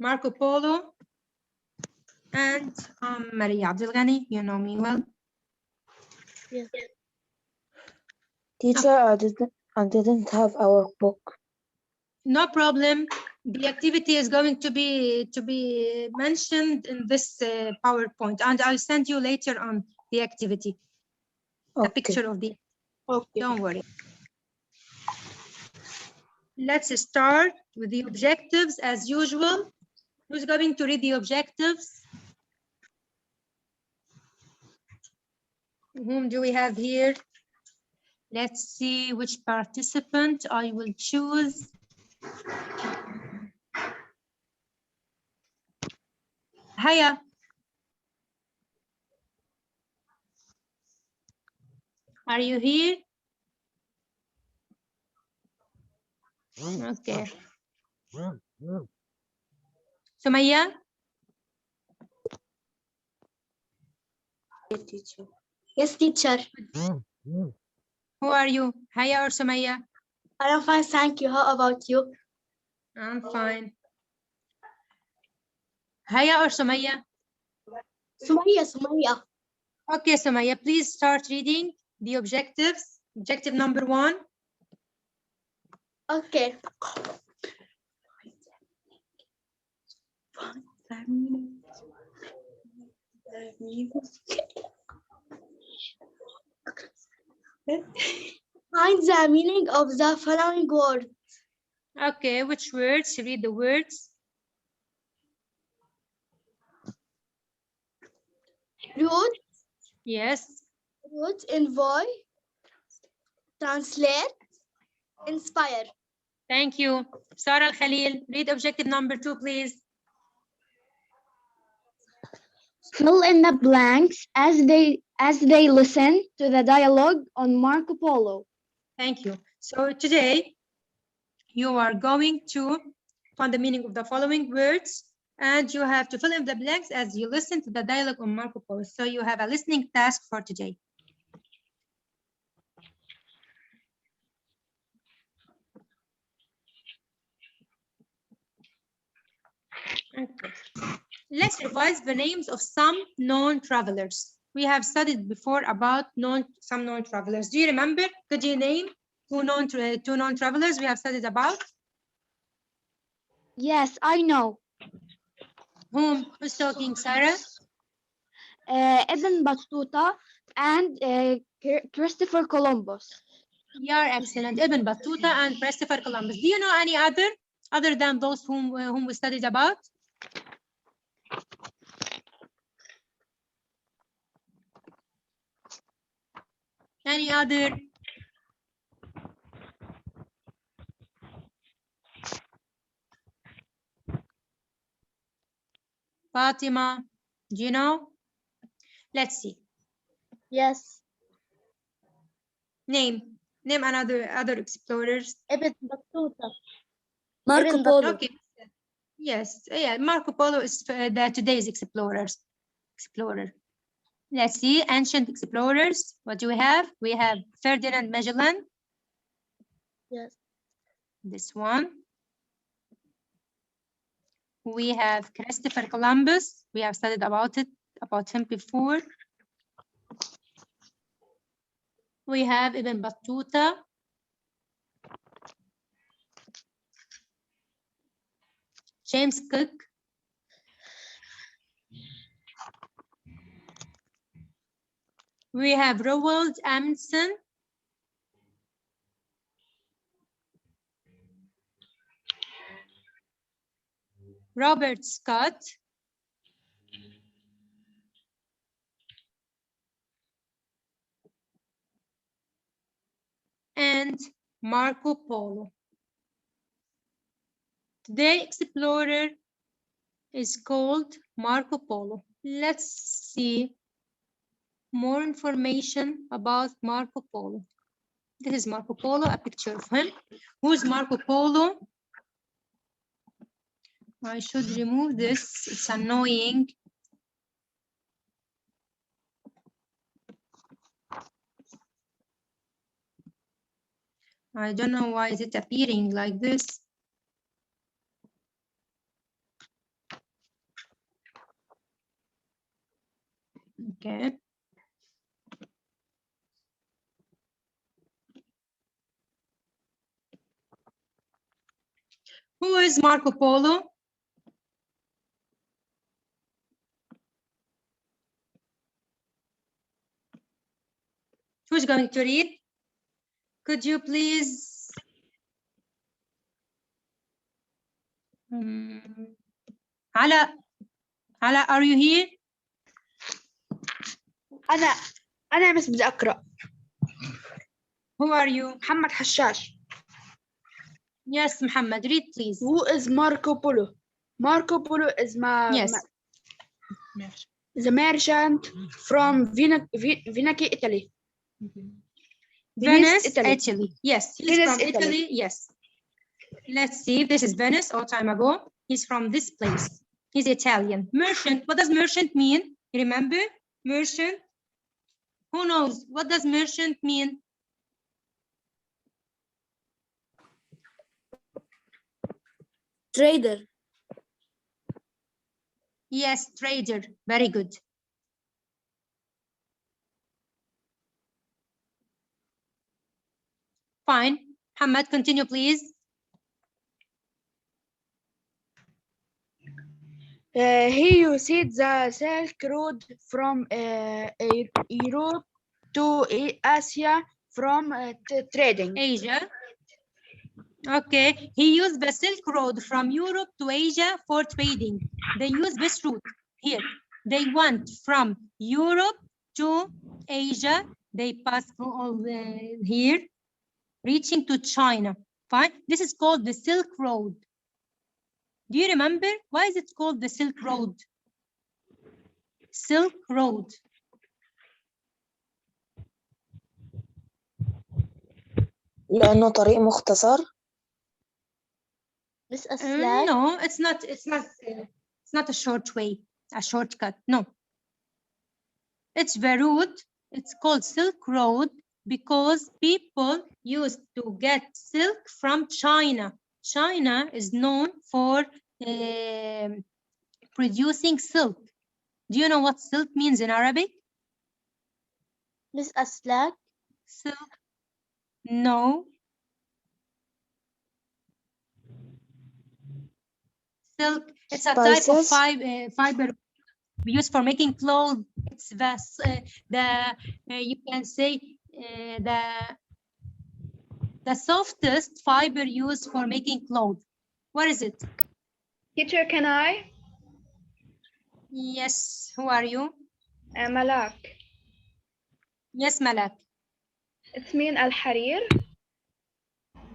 Marco Polo, and Maria Abdelghani. You know me well. Yes. Teacher, I didn't have our book. No problem. The activity is going to be mentioned in this PowerPoint, and I'll send you later on the activity, a Okay. picture of the. Okay. Don't worry. Let's start with the objectives as usual. Who's going to read the objectives? Whom do we have here? Let's see which participant I will choose. Haya. Are you here? Okay. Sumaya, Yes, teacher. who are you? Haya or Sumaya? I am fine, thank you. How about you? I'm fine. Haya or Sumaya? Sumaya. Okay, Sumaya, please start reading the objectives. Objective number 1. Okay. Find the meaning of the following word. Okay, which words? Read the words. Root, Yes. envoy, translate, inspire. Thank you. Sarah Al-Khalil, read objective number 2, please. Fill in the blanks as they listen to the dialogue on Marco Polo. Thank you. So today, you are going to find the meaning of the following words, and you have to fill in the blanks as you listen to the dialogue on Marco Polo. So you have a listening task for today. Okay. Let's revise the names of some known travelers. We have studied before about some known travelers. Do you remember? Could you name two known travelers we have studied about? Yes, I know. Whom? Who's talking, Sarah? Ibn Battuta and Christopher Columbus. You are excellent. Ibn Battuta and Christopher Columbus. Do you know any other than those whom we studied about? Any other? Fatima, do you know? Let's see. Yes. Name other explorers. Ibn Battuta. Marco Polo. Okay. Yes, yeah, Marco Polo is today's explorer. Let's see, ancient explorers. What do we have? We have Ferdinand Magellan. Yes. This one. We have Christopher Columbus. We have studied about him before. We have Ibn Battuta. James Cook. We have Roald Amundsen. Robert Scott. And Marco Polo. Today's explorer is called Marco Polo. Let's see more information about Marco Polo. This is Marco Polo, a picture of him. Who's Marco Polo? I should remove this, it's annoying. I don't know why is it appearing like this. Okay. Who is Marco Polo? Who's going to read? Could you please? Ala, are you here? أنا بس بدي أقرأ. Who are you? محمد حشاش. Yes, Muhammad, read please. Who is Marco Polo? Marco Polo is Yes. the merchant from Venice, Italy. Venice, Italy. Italy. Yes, he's Venice, from Italy. Yes. Let's see if this is Venice all time ago. He's from this place. He's Italian. Merchant. What does merchant mean? You remember? Merchant. Who knows? What does merchant mean? Trader. Yes, trader. Very good. Fine. Hamad, continue, please. He used the Silk Road from Europe to Asia from trading. Asia. Okay. He used the Silk Road from Europe to Asia for trading. They use this route here. They went from Europe to Asia. They passed through all here, reaching to China. Fine. This is called the Silk Road. Do you remember? Why is it called the Silk Road? Silk Road. لأنه طريق مختصر. Miss Aslak. No, it's not a short way, a shortcut. No. It's the route. It's called Silk Road because people used to get silk from China. China is known for producing silk. Do you know what silk means in Arabic? Miss Aslak. Silk? No. Silk, it's a type of fiber we use for making clothes. It's you can say the softest fiber used for making clothes. What is it? Teacher, can I? Yes. Who are you? Malak. Yes, Malak. It's mean al-harir.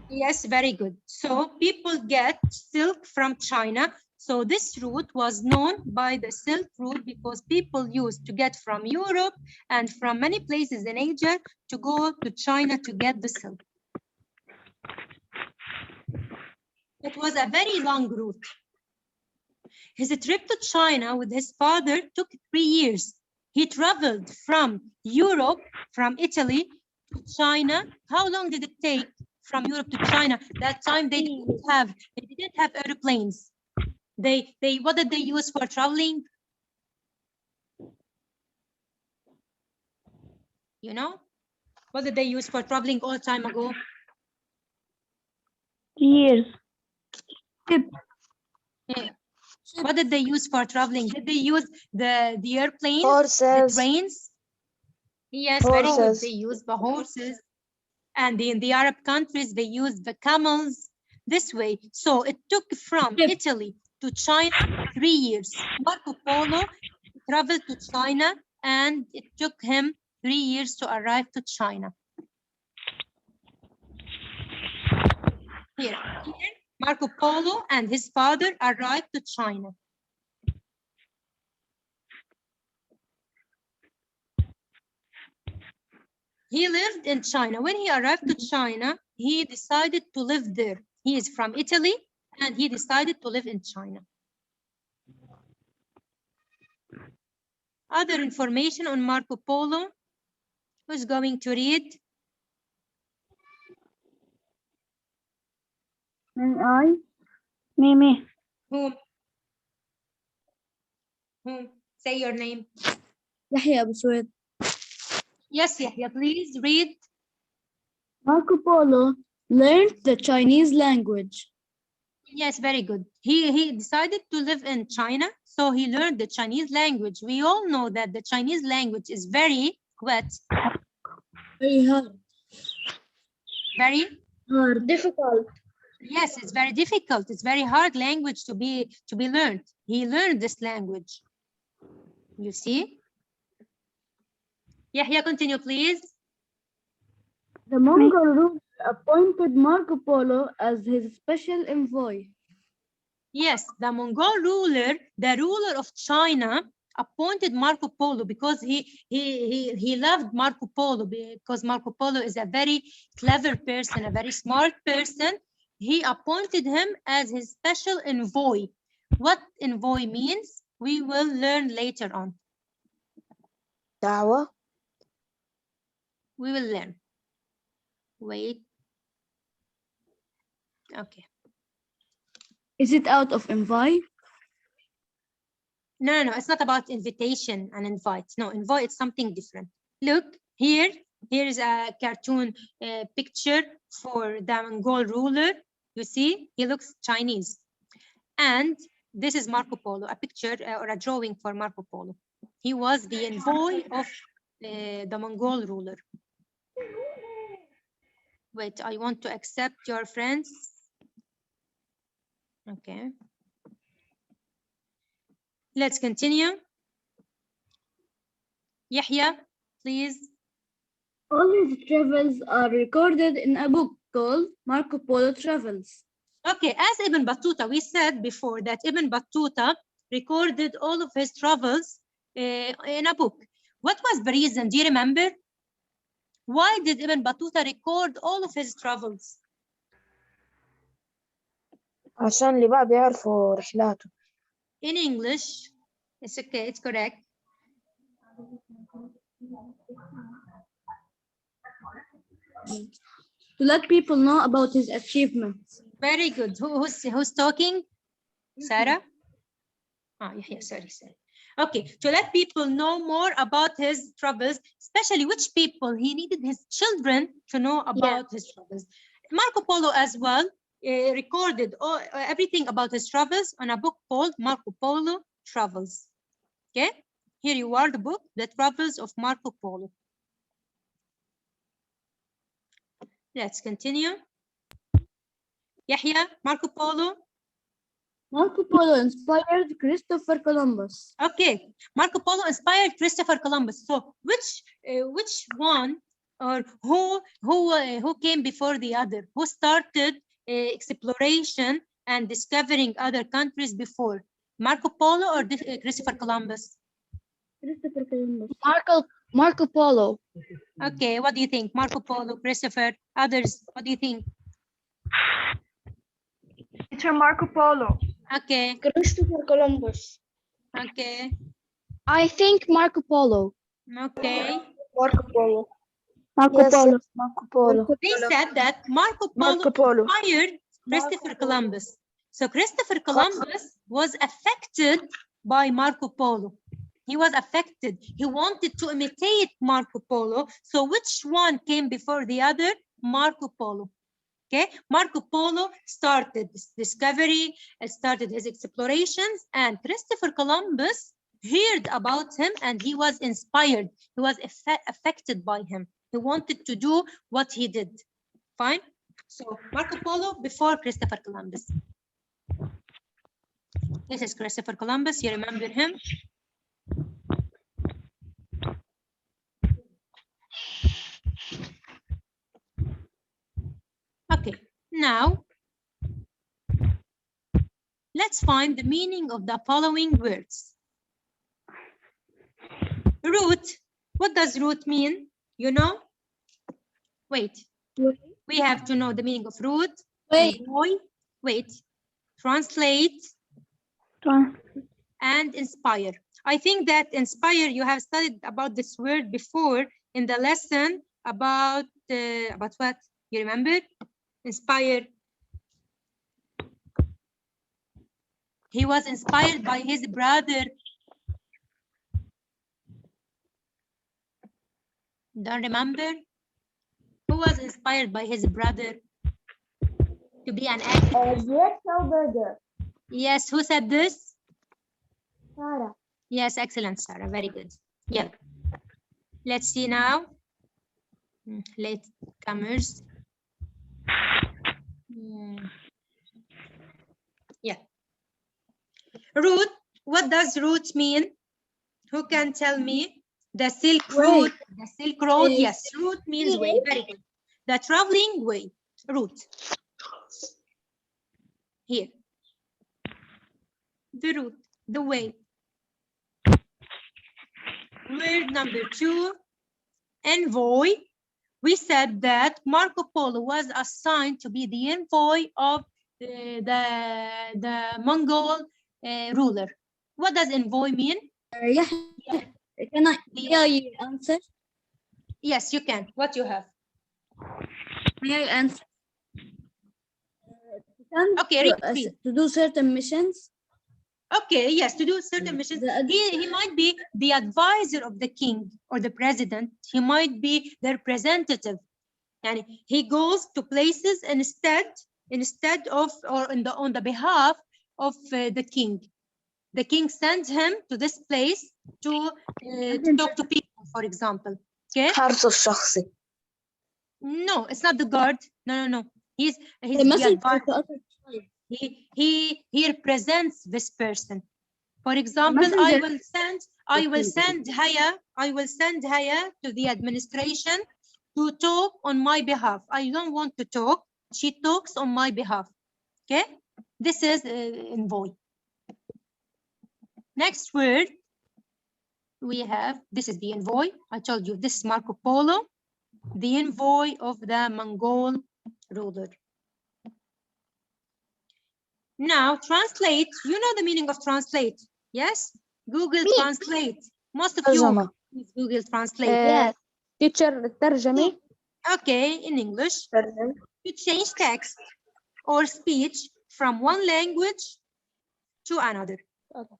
Yes, very good. So people get silk from China. So this route was known by the Silk Route because people used to get from Europe and from many places in Asia to go to China to get the silk. It was a very long route. His trip to China with his father took 3 years. He traveled from Europe, from Italy to China. How long did it take from Europe to China? That time they didn't have airplanes. What did they use for traveling? You know? What did they use for traveling all time ago? Years. Yeah. What did they use for traveling? Did they use the airplanes? Horses. The trains? Yes, Horses. very good. They use the horses. And in the Arab countries, they use the camels this way. So it took from Italy to China 3 years. Marco Polo traveled to China and it took him 3 years to arrive to China. Here, Marco Polo and his father arrived to China. He lived in China. When he arrived to China, he decided to live there. He is from Italy and he decided to live in China. Other information on Marco Polo? Who's going to read? Me. Whom? Say your name. يحيى أبو سويد. Yes, Yahya, please read. Marco Polo learned the Chinese language. Yes, very good. He decided to live in China, so he learned the Chinese language. We all know that the Chinese language is very what? Very hard. Very Hard. Difficult. yes, it's very difficult. It's very hard language to be learned. He learned this language. You see? Yahya, continue, please. The Mongol ruler appointed Marco Polo as his special envoy. Yes, the Mongol ruler, the ruler of China, appointed Marco Polo because he loved Marco Polo, because Marco Polo is a very clever person, a very smart person. He appointed him as his special envoy. What envoy means, we will learn later on. دعوة. We will learn. Wait. Okay. Is it out of envoy? No, it's not about invitation and invite. No, invite is something different. Look, here is a cartoon picture for the Mongol ruler. You see, he looks Chinese. And this is Marco Polo, a picture or a drawing for Marco Polo. He was the envoy of the Mongol ruler. Wait, I want to accept your friends. Okay. Let's continue. Yahya, please. All his travels are recorded in a book called Marco Polo Travels. Okay, as Ibn Battuta, we said before that Ibn Battuta recorded all of his travels in a book. What was the reason? Do you remember? Why did Ibn Battuta record all of his travels? عشان اللي بعد يعرفوا رحلاته. In English, it's okay, it's correct. To let people know about his achievements. Very good. Who's talking? Sarah? Yeah, sorry. Okay, to let people know more about his travels, especially which people he needed his children to know about his travels. Marco Polo as well recorded everything about his travels on a book called Marco Polo Travels. Okay, here you are, the book, The Travels of Marco Polo. Let's continue. Yahya, Marco Polo. Marco Polo inspired Christopher Columbus. Okay, Marco Polo inspired Christopher Columbus. So which one or who came before the other? Who started exploration and discovering other countries before? Marco Polo or Christopher Columbus? Christopher Columbus. Marco Polo. Okay, what do you think? Marco Polo, Christopher, others, what do you think? Teacher Marco Polo. Okay, Christopher Columbus. okay, I think Marco Polo. okay. Marco Polo. Yes, Marco Polo. They said that Marco Polo inspired Christopher Columbus. So Christopher Columbus was affected by Marco Polo. He was affected. He wanted to imitate Marco Polo. So which one came before the other? Marco Polo. Okay, Marco Polo started this discovery, started his explorations, and Christopher Columbus heard about him and he was inspired. He was affected by him. He wanted to do what he did. Fine. So Marco Polo before Christopher Columbus. This is Christopher Columbus. You remember him? Okay, now let's find the meaning of the following words. Route. What does route mean? You know? Wait. We have to know the meaning of route. Wait. Translate. And inspire. I think that inspire, you have studied about this word before in the lesson about what? You remember? Inspired. He was inspired by his brother. Don't remember? Who was inspired by his brother to be an activist? Great Burger. Yes, who said this? Sarah. Yes, excellent, Sarah. Very good. Yeah. Let's see now. Latecomers. Yeah. Route. What does route mean? Who can tell me? The Silk Road. The Silk Road. Yes, route means way. Very good. The traveling way. Route. Here. The route. The way. Word number 2. Envoy. We said that Marco Polo was assigned to be the envoy of the Mongol ruler. What does envoy mean? Can I answer? Yes, you can. What you have? May I answer? Okay, read. To do certain missions. Okay, yes, to do certain missions. He might be the advisor of the king or the president. He might be the representative. And he goes to places instead of or on the behalf of the king. The king sends him to this place to talk to people, for example. Okay? حارسه الشخصي. No, it's not the guard. No. He's The the message advisor. He represents this person. For example, I will send Haya to the administration to talk on my behalf. I don't want to talk. She talks on my behalf. Okay? This is envoy. Next word we have, this is the envoy. I told you this is Marco Polo, the envoy of the Mongol ruler. Now translate. You know the meaning of translate? Yes? Google Translate. Most of you use Google Translate. Yes. Teacher الترجمة. Okay, in English, to change text or speech from one language to another. Okay.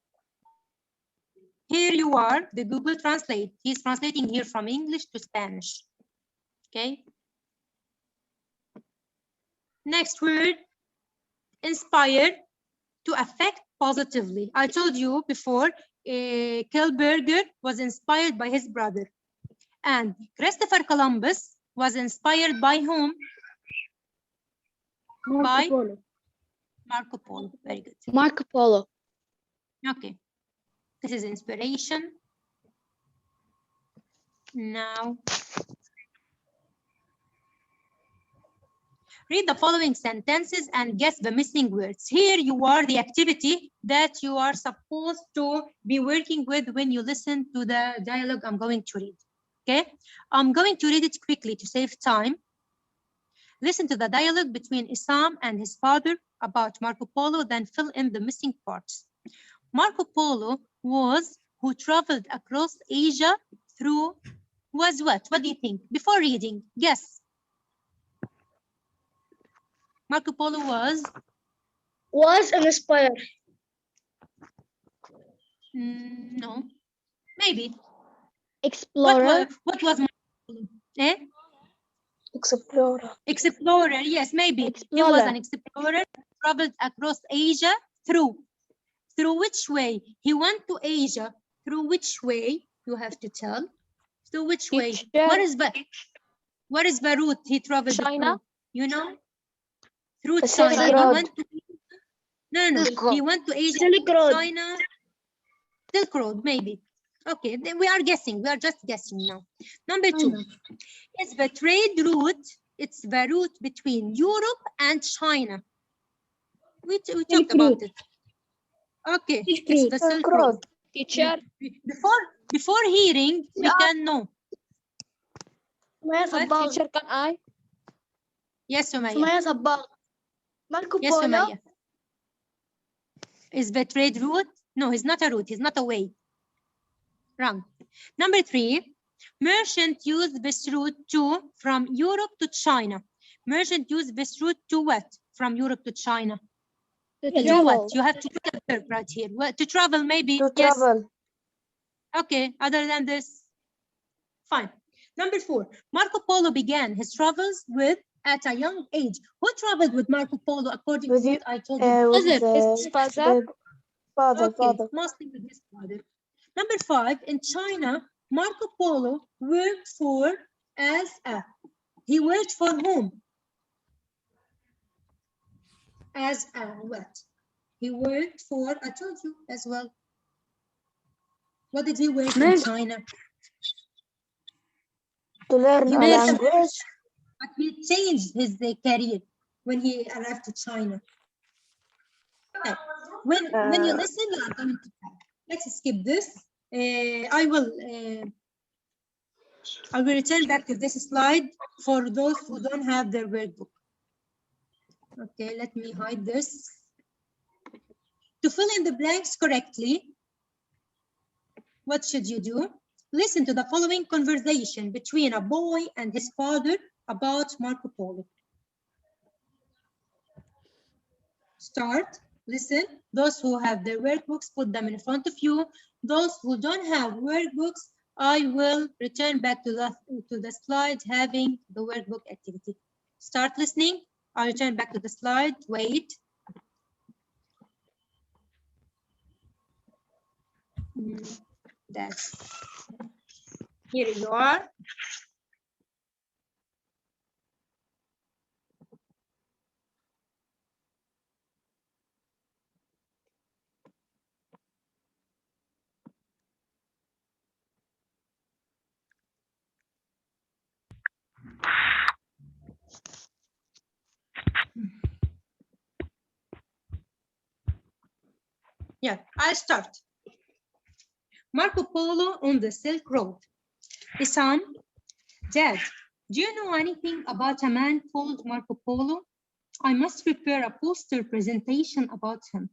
Here you are, the Google Translate. He's translating here from English to Spanish. Okay. Next word, inspired, to affect positively. I told you before, Kilberger was inspired by his brother. And Christopher Columbus was inspired by whom? By Polo. Marco Polo. Very good. Marco Polo. Okay. This is inspiration. Now, read the following sentences and guess the missing words. Here you are, the activity that you are supposed to be working with when you listen to the dialogue I'm going to read. Okay, I'm going to read it quickly to save time. Listen to the dialogue between Isam and his father about Marco Polo, then fill in the missing parts. Marco Polo was who traveled across Asia through, was what? What do you think? Before reading, guess. Marco Polo was inspired. No, maybe. Explorer. What was Marco Polo? Eh? Explorer. Explorer, yes, maybe. Explorer. He was an explorer, traveled across Asia through which way? He went to Asia. Through which way? You have to tell. Through which way? What is the route he traveled China? through? You know? Through The China. Silk He Road. went to no. He went to Asia. Silk Road. China. Silk Road, maybe. Okay, then we are guessing. We are just guessing now. Number 2. It's the trade route. It's the route between Europe and China. We talked about it. Okay, it's the Silk Road. Teacher. Before hearing, we can know. Teacher, can I? Yes, Sumaya. Marco Yes, Polo. Sumaya. Is the trade route? No, it's not a route. It's not a way. Wrong. Number 3. Merchant used this route from Europe to China. Merchant used this route to what? From Europe to China. To what? You have to put a verb right here. What, to travel, maybe. To yes. travel. Okay. Other than this, fine. Number 4, Marco Polo began his travels at a young age. Who traveled with Marco Polo according to what I told you? His father. Okay, mostly with his father. Number 5, in China, Marco Polo worked for he worked for whom? As a what? He worked for, I told you as well. What did he work in China? To learn He a was a language. But he changed his career when he arrived to China. Okay. When you listen, you are going to type. Let's skip this. I will return back to this slide for those who don't have their workbook. Okay, let me hide this. To fill in the blanks correctly, what should you do? Listen to the following conversation between a boy and his father about Marco Polo. Start, listen. Those who have their workbooks, put them in front of you. Those who don't have workbooks, I will return back to the slide having the workbook activity. Start listening. I'll return back to the slide. Wait. That's here you are. Yeah, I'll start. Marco Polo on the Silk Road. Isam, Dad, do you know anything about a man called Marco Polo? I must prepare a poster presentation about him.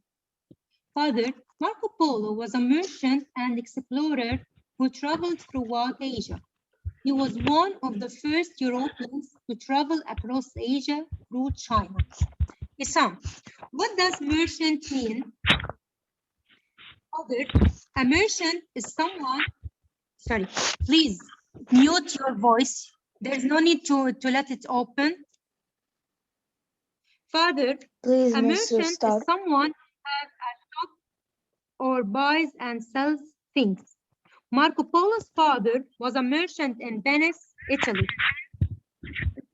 Father, Marco Polo was a merchant and explorer who traveled throughout Asia. He was one of the first Europeans to travel across Asia through China. Isam, what does merchant mean? Father, a merchant is someone, sorry, please mute your voice. There's no need to let it open. Father, Please, a merchant is someone who has a shop or buys and sells things. Marco Polo's father was a merchant in Venice, Italy.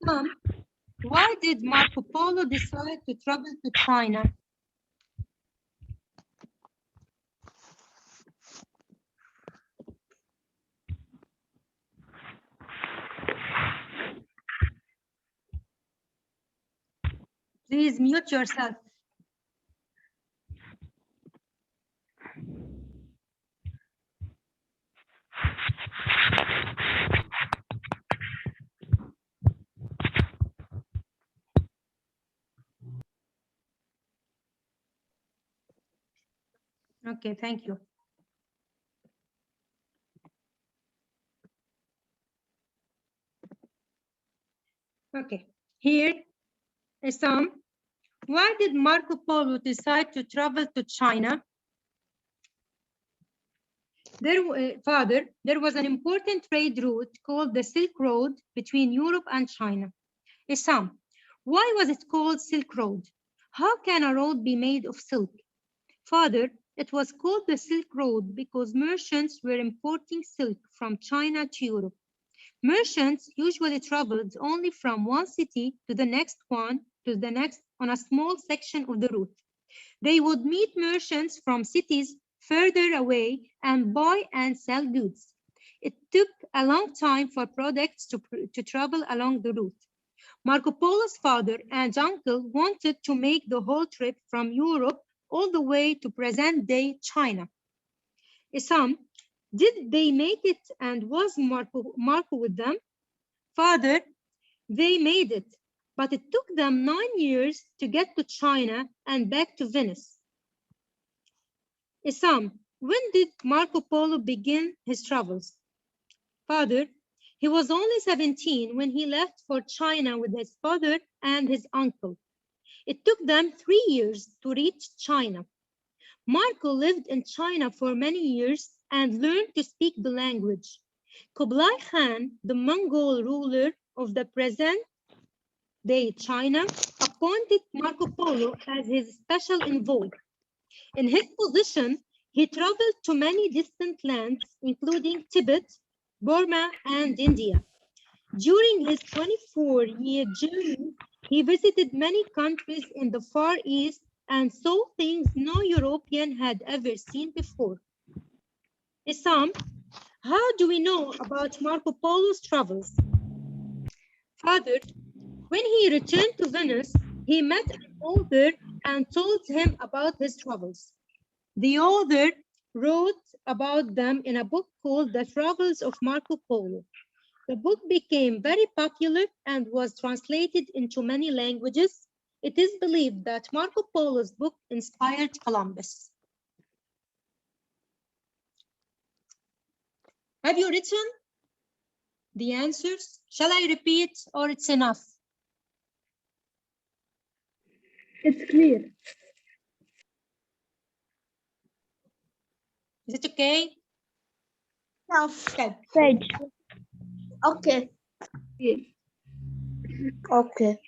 Mom, why did Marco Polo decide to travel to China? Please mute yourself. Okay, thank you. Okay, here is some. Why did Marco Polo decide to travel to China? Father, there was an important trade route called the Silk Road between Europe and China. Isam, why was it called Silk Road? How can a road be made of silk? Father, it was called the Silk Road because merchants were importing silk from China to Europe. Merchants usually traveled only from one city to the next one to the next on a small section of the route. They would meet merchants from cities further away and buy and sell goods. It took a long time for products to travel along the route. Marco Polo's father and uncle wanted to make the whole trip from Europe all the way to present-day China. Isam, did they make it and was Marco with them? Father, they made it, but it took them 9 years to get to China and back to Venice. Isam, when did Marco Polo begin his travels? Father, he was only 17 when he left for China with his father and his uncle. It took them 3 years to reach China. Marco lived in China for many years and learned to speak the language. Kublai Khan, the Mongol ruler of the present-day China, appointed Marco Polo as his special envoy. In his position, he traveled to many distant lands, including Tibet, Burma, and India. During his 24-year journey, he visited many countries in the Far East and saw things no European had ever seen before. Isam, how do we know about Marco Polo's travels? Father, when he returned to Venice, he met an author and told him about his travels. The author wrote about them in a book called The Travels of Marco Polo. The book became very popular and was translated into many languages. It is believed that Marco Polo's book inspired Columbus. Have you written the answers? Shall I repeat or it's enough? It's clear. Is it okay? Okay. Page. Okay. Okay.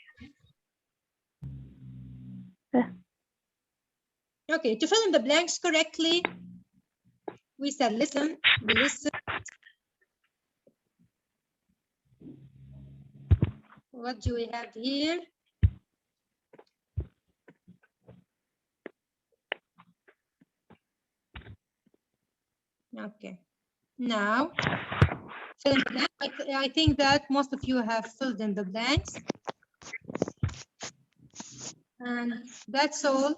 Okay, to fill in the blanks correctly, we said listen, we listen. What do we have here? Okay, now fill in the blank. I think that most of you have filled in the blanks. And that's all.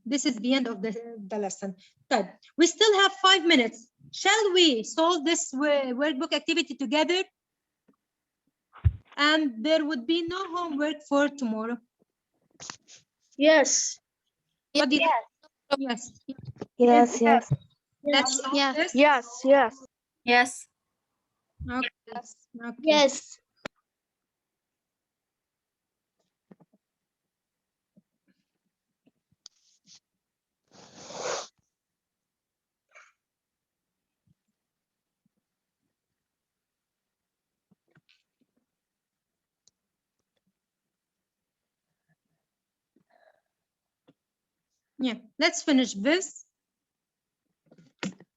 This is the end of the lesson. Good. We still have 5 minutes. Shall we solve this workbook activity together? And there would be no homework for tomorrow. Yes. What do you think? Yes. Yes, yes. Let's solve Yes. this. Yes, yes. Yes. Okay. Okay. Yes. Yeah. Let's finish this.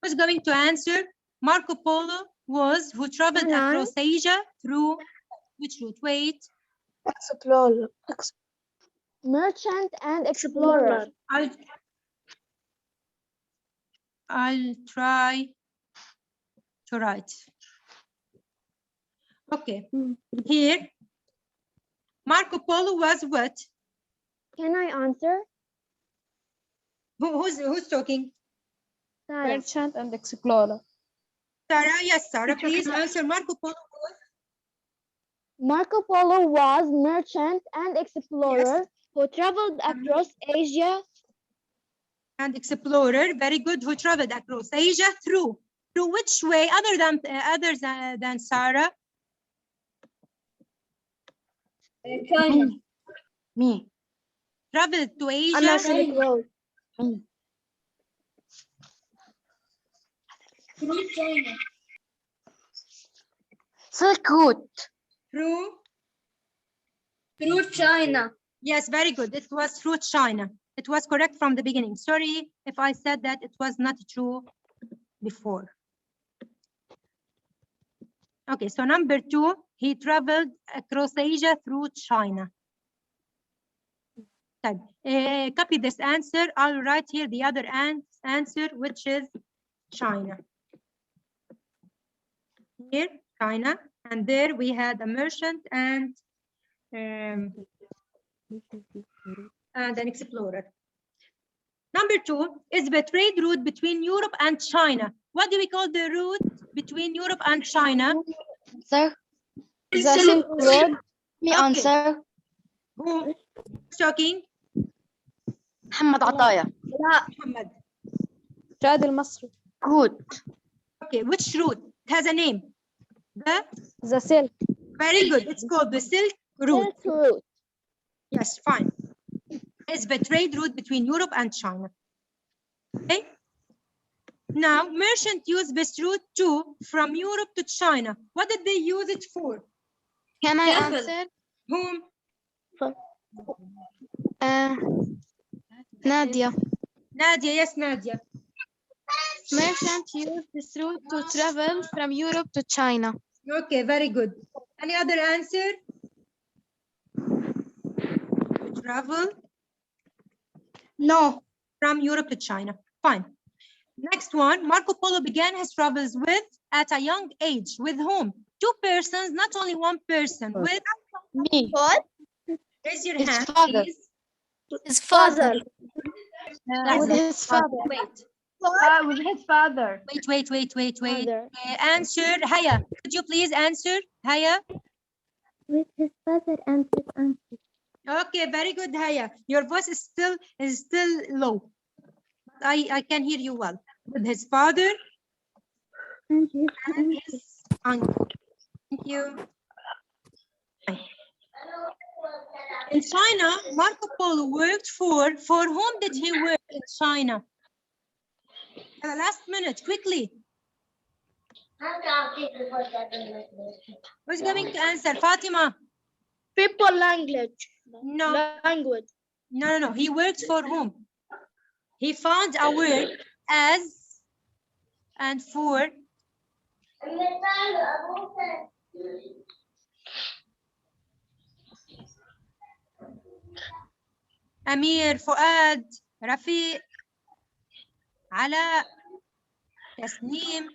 Who's going to answer? Marco Polo was who traveled across Asia through which route? Wait. Explorer. Merchant and explorer. I'll try to write. Okay. Here, Marco Polo was what? Can I answer? Who's talking? Sarah. Merchant and explorer. Sarah, yes, Sarah, please answer. Marco Polo was? Marco Polo was merchant and explorer who traveled across Asia. And explorer, very good, who traveled across Asia through which way other than Sarah? China. Me. Traveled to Asia. Through China. Silk Route. Through? Through China. Yes, very good. It was through China. It was correct from the beginning. Sorry if I said that it was not true before. Okay, so number 2, he traveled across Asia through China. Copy this answer. I'll write here the other answer, which is China. Here, China, and there we had a merchant and an explorer. Number 2 is the trade route between Europe and China. What do we call the route between Europe and China? Sir. The Silk Road. Me Okay. answer. Who is talking? محمد عطايا. Muhammad. رائد المصري. Route. Okay, which route? It has a name. The Silk. Very good. It's called the Silk Route. Silk Route. Yes, fine. It's the trade route between Europe and China. Okay. Now, merchant use this route too from Europe to China. What did they use it for? Can I Travel. answer? Whom? Nadia. Nadia, yes, Nadia. Merchants use this route to travel from Europe to China. Okay, very good. Any other answer? To travel No. from Europe to China. Fine. Next one, Marco Polo began his travels with, at a young age, with whom? Two persons, not only one person. With Me. raise your His hand, father. please. His father. Yes, With his father. Wait, With his father. wait. Father. Answer, Haya. Could you please answer, Haya? With his father and his uncle. Okay, very good, Haya. Your voice is still low. I can hear you well. With his father And his and his uncle. Thank you. In China, Marco Polo worked for whom did he work in China? The last minute, quickly. Who's going to answer? Fatima? People language. No, Language. no. He worked for whom? He found a work as and for Amir, Fuad, Rafiq, Ala, Tasneem,